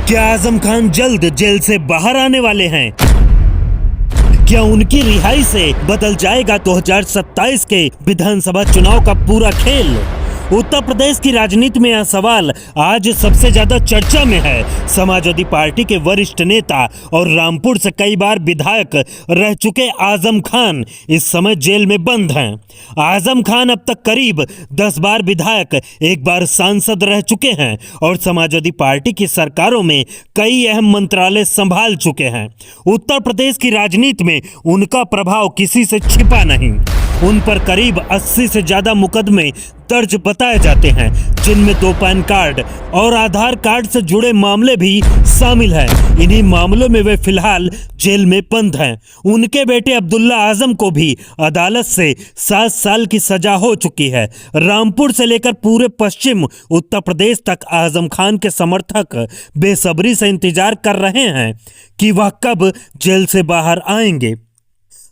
क्या आजम खान जल्द जेल से बाहर आने वाले हैं? क्या उनकी रिहाई से बदल जाएगा 2027 के विधानसभा चुनाव का पूरा खेल? उत्तर प्रदेश की राजनीति में यह सवाल आज सबसे ज्यादा चर्चा में है। समाजवादी पार्टी के वरिष्ठ नेता और रामपुर से कई बार विधायक रह चुके आजम खान इस समय जेल में बंद हैं। आजम खान अब तक करीब 10 बार विधायक, एक बार सांसद रह चुके हैं और समाजवादी पार्टी की सरकारों में कई अहम मंत्रालय संभाल चुके हैं। उत्तर प्रदेश की राजनीति में उनका प्रभाव किसी से छिपा नहीं। उन पर करीब 80 से ज्यादा मुकदमे दर्ज बताए जाते हैं, जिनमें 2 पैन कार्ड और आधार कार्ड से जुड़े मामले भी शामिल हैं। इन्हीं मामलों में वे फिलहाल जेल में बंद हैं। उनके बेटे अब्दुल्ला आजम को भी अदालत से 7 साल की सजा हो चुकी है। रामपुर से लेकर पूरे पश्चिम उत्तर प्रदेश तक आजम खान के समर्थक बेसब्री से इंतजार कर रहे हैं कि वह कब जेल से बाहर आएंगे।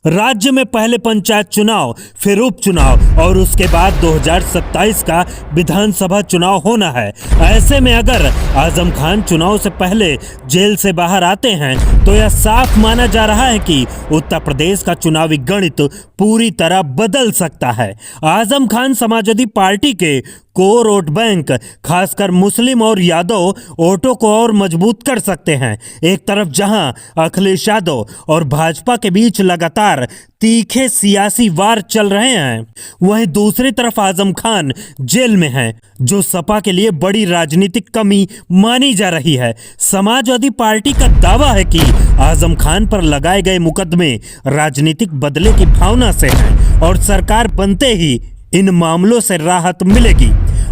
राज्य में पहले पंचायत चुनाव, फिर उपचुनाव और उसके बाद 2027 का विधानसभा चुनाव होना है। ऐसे में अगर आजम खान चुनाव से पहले जेल से बाहर आते हैं तो यह साफ माना जा रहा है कि उत्तर प्रदेश का चुनावी गणित पूरी तरह बदल सकता है। आजम खान समाजवादी पार्टी के कोर वोट बैंक, खासकर मुस्लिम और यादव वोटों को और मजबूत कर सकते हैं। एक तरफ जहां अखिलेश यादव और भाजपा के बीच लगातार तीखे सियासी वार चल रहे हैं, वहीं दूसरी तरफ आजम खान जेल में हैं, जो सपा के लिए बड़ी राजनीतिक कमी मानी जा रही है। समाजवादी पार्टी का दावा है कि आजम खान पर लगाए गए मुकदमे राजनीतिक बदले की भावना से हैं और सरकार बनते ही इन मामलों से राहत मिलेगी।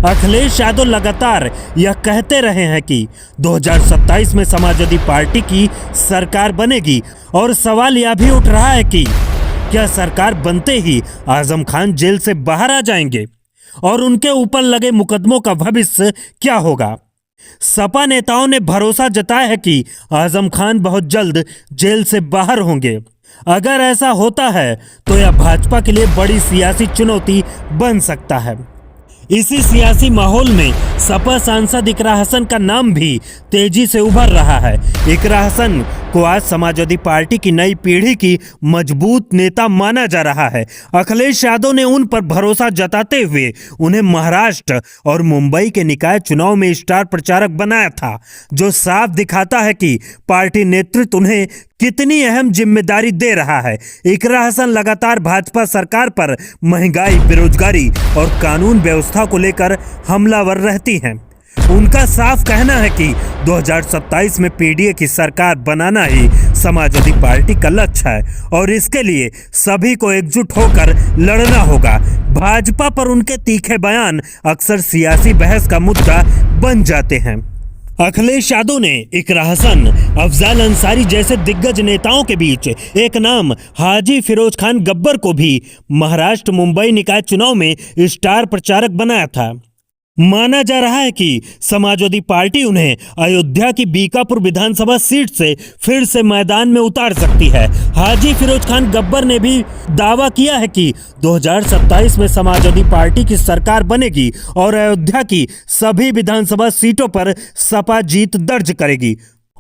अखिलेश यादव लगातार यह कहते रहे हैं कि 2027 में समाजवादी पार्टी की सरकार बनेगी और सवाल यह भी उठ रहा है कि क्या सरकार बनते ही आजम खान जेल से बाहर आ जाएंगे और उनके ऊपर लगे मुकदमों का भविष्य क्या होगा। सपा नेताओं ने भरोसा जताया है कि आजम खान बहुत जल्द जेल से बाहर होंगे। अगर ऐसा होता है तो यह भाजपा के लिए बड़ी सियासी चुनौती बन सकता है। इसी सियासी माहौल में सपा सांसद इकरा हसन का नाम भी तेजी से उभर रहा है। इकरा हसन को आज समाजवादी पार्टी की नई पीढ़ी की मजबूत नेता माना जा रहा है। अखिलेश यादव ने उन पर भरोसा जताते हुए उन्हें महाराष्ट्र और मुंबई के निकाय चुनाव में स्टार प्रचारक बनाया था, जो साफ दिखाता है कि पार्टी नेतृत्व उन्हें कितनी अहम जिम्मेदारी दे रहा है। इकरा हसन लगातार भाजपा सरकार पर महंगाई, बेरोजगारी और कानून व्यवस्था को लेकर हमलावर रहती हैं। उनका साफ कहना है कि 2027 में पीडीए की सरकार बनाना ही समाजवादी पार्टी का लक्ष्य है और इसके लिए सभी को एकजुट होकर लड़ना होगा। भाजपा पर उनके तीखे बयान अक्सर सियासी बहस का मुद्दा बन जाते हैं। अखिलेश यादव ने इकरा हसन, अफजाल अंसारी जैसे दिग्गज नेताओं के बीच एक नाम हाजी फिरोज खान गब्बर को भी महाराष्ट्र मुंबई निकाय चुनाव में स्टार प्रचारक बनाया था। माना जा रहा है कि समाजवादी पार्टी उन्हें अयोध्या की बीकापुर विधानसभा सीट से फिर से मैदान में उतार सकती है। हाजी फिरोज खान गब्बर ने भी दावा किया है कि 2027 में समाजवादी पार्टी की सरकार बनेगी और अयोध्या की सभी विधानसभा सीटों पर सपा जीत दर्ज करेगी।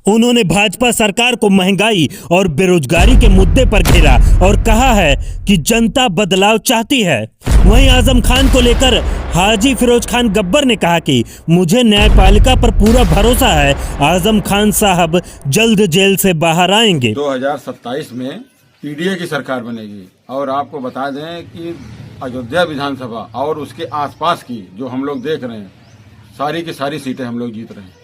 उन्होंने भाजपा सरकार को महंगाई और बेरोजगारी के मुद्दे पर घेरा और कहा है कि जनता बदलाव चाहती है। वहीं आजम खान को लेकर हाजी फिरोज खान गब्बर ने कहा कि मुझे न्यायपालिका पर पूरा भरोसा है, आजम खान साहब जल्द जेल से बाहर आएंगे। 2027 में पीडीए की सरकार बनेगी और आपको बता दें कि अयोध्या विधानसभा और उसके आसपास की जो हम लोग देख रहे हैं, सारी की सारी सीटें हम लोग जीत रहे हैं।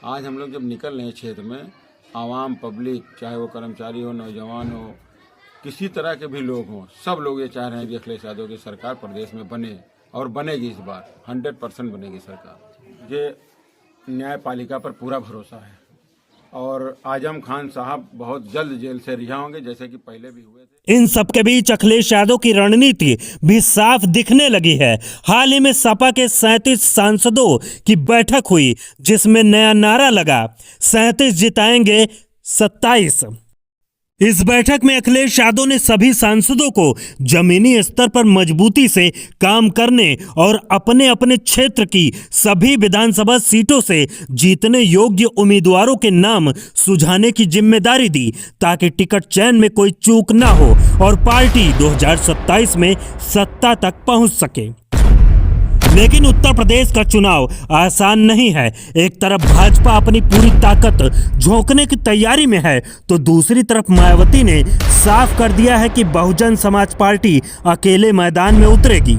आज हम लोग जब निकल रहे हैं क्षेत्र में, आवाम, पब्लिक, चाहे वो कर्मचारी हो, नौजवान हो, किसी तरह के भी लोग हों, सब लोग ये चाह रहे हैं कि अखिलेश यादव की सरकार प्रदेश में बने और बनेगी। इस बार 100% बनेगी सरकार। ये न्यायपालिका पर पूरा भरोसा है और आजम खान साहब बहुत जल्द जेल से रिहा होंगे, जैसे कि पहले भी हुए थे। इन सबके बीच अखिलेश यादव की रणनीति भी साफ दिखने लगी है। हाल ही में सपा के 37 सांसदों की बैठक हुई, जिसमें नया नारा लगा, 37 जिताएंगे 27। इस बैठक में अखिलेश यादव ने सभी सांसदों को जमीनी स्तर पर मजबूती से काम करने और अपने अपने क्षेत्र की सभी विधानसभा सीटों से जीतने योग्य उम्मीदवारों के नाम सुझाने की जिम्मेदारी दी, ताकि टिकट चयन में कोई चूक न हो और पार्टी 2027 में सत्ता तक पहुंच सके। लेकिन उत्तर प्रदेश का चुनाव आसान नहीं है। एक तरफ भाजपा अपनी पूरी ताकत झोंकने की तैयारी में है, तो दूसरी तरफ मायावती ने साफ कर दिया है कि बहुजन समाज पार्टी अकेले मैदान में उतरेगी,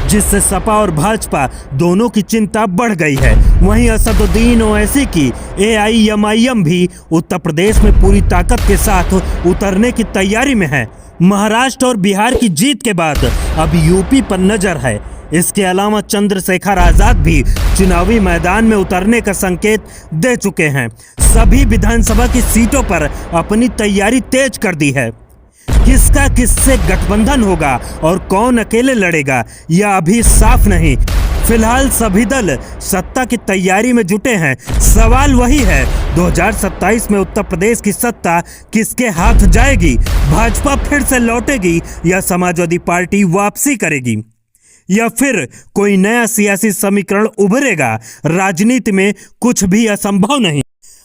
जिससे सपा और भाजपा दोनों की चिंता बढ़ गई है। वहीं असदुद्दीन ओवैसी की AIMIM भी उत्तर प्रदेश में पूरी ताकत के साथ उतरने की तैयारी में है। महाराष्ट्र और बिहार की जीत के बाद अब यूपी पर नजर है। इसके अलावा चंद्रशेखर आजाद भी चुनावी मैदान में उतरने का संकेत दे चुके हैं। सभी विधानसभा की सीटों पर अपनी तैयारी तेज कर दी है। किसका किससे गठबंधन होगा और कौन अकेले लड़ेगा, यह अभी साफ नहीं। फिलहाल सभी दल सत्ता की तैयारी में जुटे हैं। सवाल वही है, 2027 में उत्तर प्रदेश की सत्ता किसके हाथ जाएगी? भाजपा फिर से लौटेगी या समाजवादी पार्टी वापसी करेगी, या फिर कोई नया सियासी समीकरण उभरेगा? राजनीति में कुछ भी असंभव नहीं।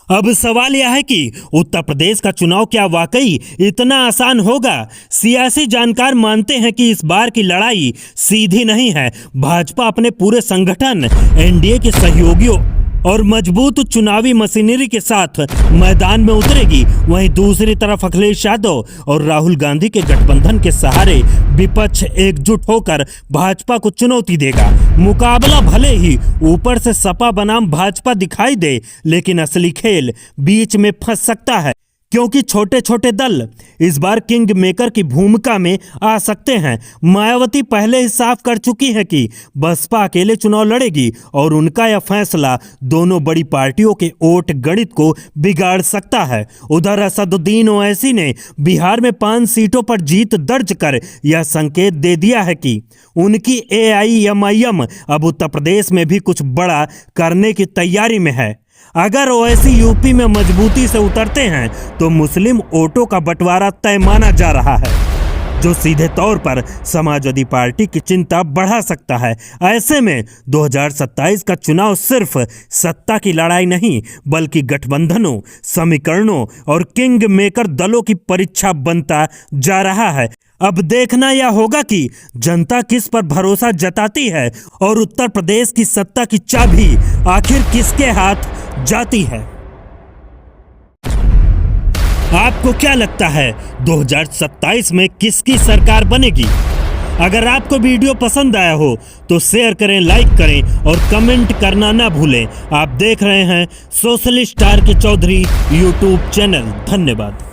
अब सवाल यह है कि उत्तर प्रदेश का चुनाव क्या वाकई इतना आसान होगा? सियासी जानकार मानते हैं कि इस बार की लड़ाई सीधी नहीं है। भाजपा अपने पूरे संगठन, NDA के सहयोगियों और मजबूत चुनावी मशीनरी के साथ मैदान में उतरेगी। वहीं दूसरी तरफ अखिलेश यादव और राहुल गांधी के गठबंधन के सहारे विपक्ष एकजुट होकर भाजपा को चुनौती देगा। मुकाबला भले ही ऊपर से सपा बनाम भाजपा दिखाई दे, लेकिन असली खेल बीच में फंस सकता है, क्योंकि छोटे छोटे दल इस बार किंग मेकर की भूमिका में आ सकते हैं। मायावती पहले ही साफ कर चुकी है कि बसपा अकेले चुनाव लड़ेगी और उनका यह फैसला दोनों बड़ी पार्टियों के वोट गणित को बिगाड़ सकता है। उधर असदुद्दीन ओवैसी ने बिहार में 5 सीटों पर जीत दर्ज कर यह संकेत दे दिया है कि उनकी AIMIM अब उत्तर प्रदेश में भी कुछ बड़ा करने की तैयारी में है। अगर ओवैसी यूपी में मजबूती से उतरते हैं तो मुस्लिम वोटों का बंटवारा तय माना जा रहा है, जो सीधे तौर पर समाजवादी पार्टी की चिंता बढ़ा सकता है। ऐसे में 2027 का चुनाव सिर्फ सत्ता की लड़ाई नहीं, बल्कि गठबंधनों, समीकरणों और किंग मेकर दलों की परीक्षा बनता जा रहा है। अब देखना यह होगा कि जनता किस पर भरोसा जताती है और उत्तर प्रदेश की सत्ता की चाबी आखिर किसके हाथ जाती है। आपको क्या लगता है 2027 में किसकी सरकार बनेगी? अगर आपको वीडियो पसंद आया हो तो शेयर करें, लाइक करें और कमेंट करना ना भूलें। आप देख रहे हैं सोशलिस्ट स्टार के चौधरी यूट्यूब चैनल। धन्यवाद।